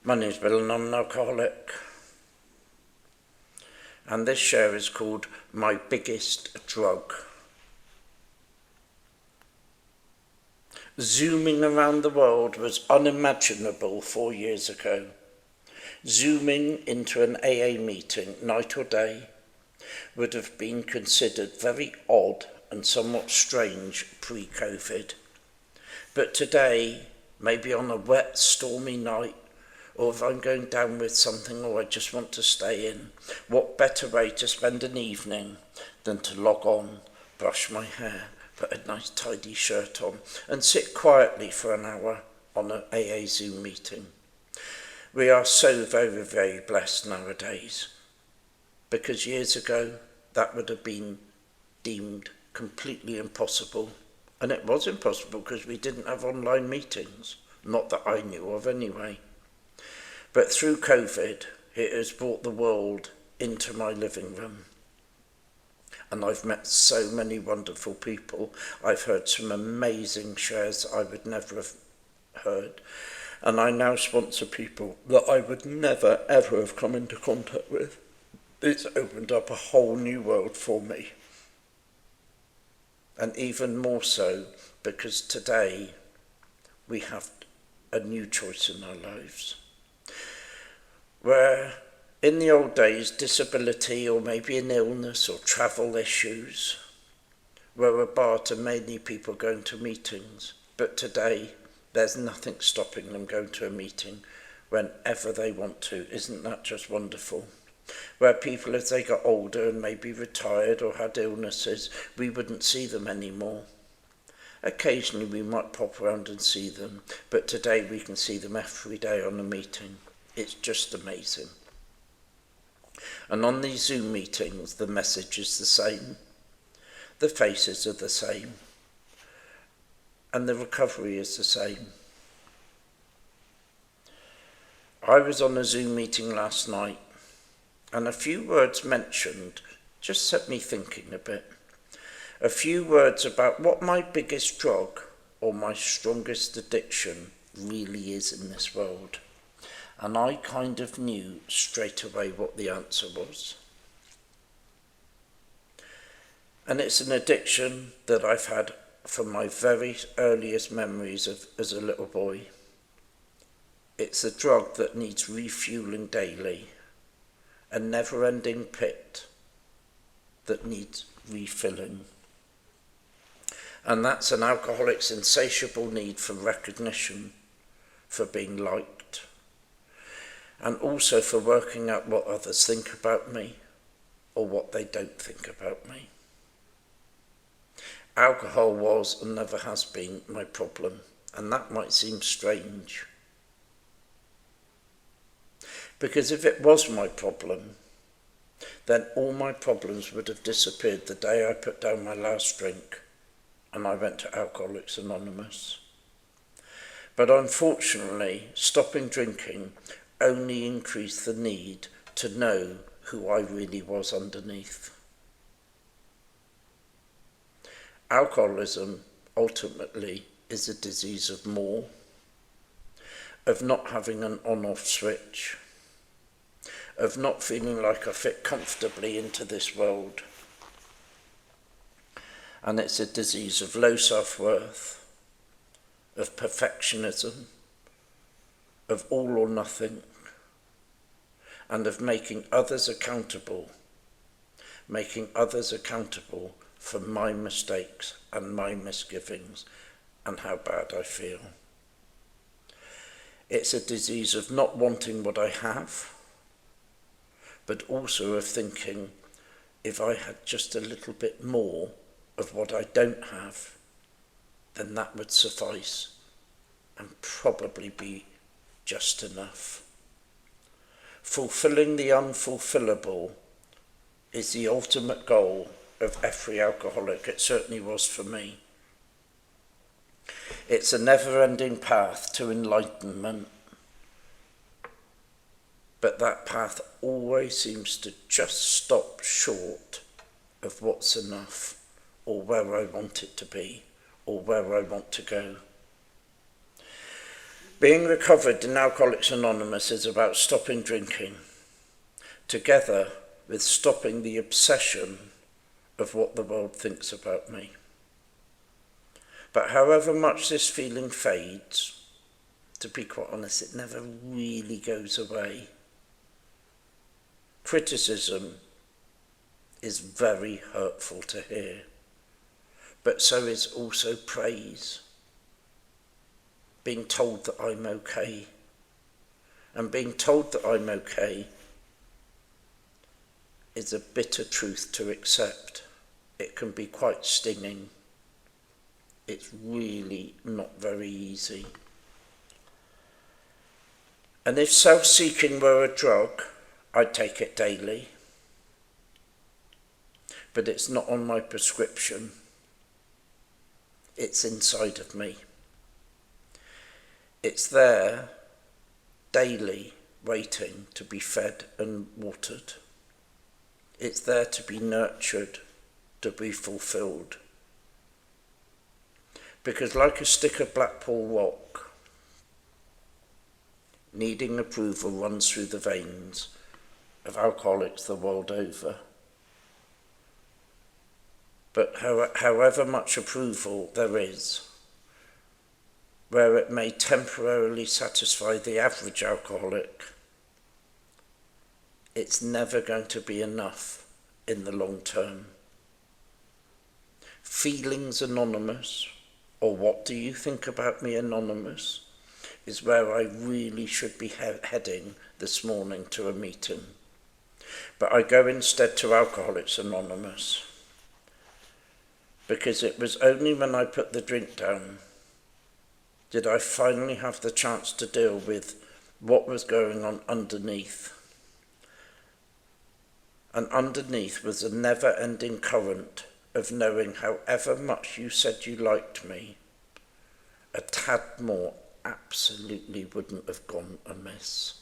My name's Bill and I'm an alcoholic. And this share is called My Biggest Drug. Zooming around the world was unimaginable 4 years ago. Zooming into an AA meeting, night or day, would have been considered very odd and somewhat strange pre-COVID. But today, maybe on a wet, stormy night, or if I'm going down with something or I just want to stay in, what better way to spend an evening than to log on, brush my hair, put a nice tidy shirt on, and sit quietly for an hour on an AA Zoom meeting. We are so very, very blessed nowadays, because years ago that would have been deemed completely impossible. And it was impossible because we didn't have online meetings, not that I knew of anyway. But through COVID, it has brought the world into my living room. And I've met so many wonderful people. I've heard some amazing shares I would never have heard. And I now sponsor people that I would never, ever have come into contact with. It's opened up a whole new world for me. And even more so because today we have a new choice in our lives. Where in the old days, disability or maybe an illness or travel issues were a bar to many people going to meetings. But today, there's nothing stopping them going to a meeting whenever they want to. Isn't that just wonderful? Where people, as they got older and maybe retired or had illnesses, we wouldn't see them anymore. Occasionally we might pop around and see them, but today we can see them every day on a meeting. It's just amazing. And on these Zoom meetings, the message is the same. The faces are the same. And the recovery is the same. I was on a Zoom meeting last night, and a few words mentioned just set me thinking a bit. A few words about what my biggest drug or my strongest addiction really is in this world. And I kind of knew straight away what the answer was. And it's an addiction that I've had from my very earliest memories as a little boy. It's a drug that needs refueling daily, a never-ending pit that needs refilling. And that's an alcoholic's insatiable need for recognition, for being liked, and also for working out what others think about me or what they don't think about me. Alcohol was and never has been my problem, and that might seem strange. Because if it was my problem, then all my problems would have disappeared the day I put down my last drink and I went to Alcoholics Anonymous. But unfortunately, stopping drinking only increased the need to know who I really was underneath. Alcoholism ultimately is a disease of more, of not having an on-off switch, of not feeling like I fit comfortably into this world. And it's a disease of low self-worth, of perfectionism, of all or nothing, and of making others accountable for my mistakes and my misgivings and how bad I feel. It's a disease of not wanting what I have, but also of thinking if I had just a little bit more of what I don't have, then that would suffice and probably be just enough. Fulfilling the unfulfillable is the ultimate goal of every alcoholic. It certainly was for me. It's a never-ending path to enlightenment, but that path always seems to just stop short of what's enough, or where I want it to be, or where I want to go. Being recovered in Alcoholics Anonymous is about stopping drinking, together with stopping the obsession of what the world thinks about me. But however much this feeling fades, to be quite honest, it never really goes away. Criticism is very hurtful to hear, but so is also praise. Being told that I'm okay, and being told that I'm okay is a bitter truth to accept. It can be quite stinging. It's really not very easy. And if self-seeking were a drug, I'd take it daily. But it's not on my prescription. It's inside of me. It's there, daily, waiting to be fed and watered. It's there to be nurtured, to be fulfilled. Because like a stick of Blackpool rock, needing approval runs through the veins of alcoholics the world over. But however much approval there is, where it may temporarily satisfy the average alcoholic, it's never going to be enough in the long term. Feelings Anonymous, or What Do You Think About Me Anonymous, is where I really should be heading this morning to a meeting. But I go instead to Alcoholics Anonymous, because it was only when I put the drink down did I finally have the chance to deal with what was going on underneath. And underneath was a never-ending current of knowing however much you said you liked me, a tad more absolutely wouldn't have gone amiss.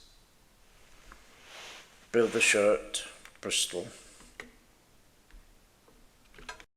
Bill the Shirt, Bristol.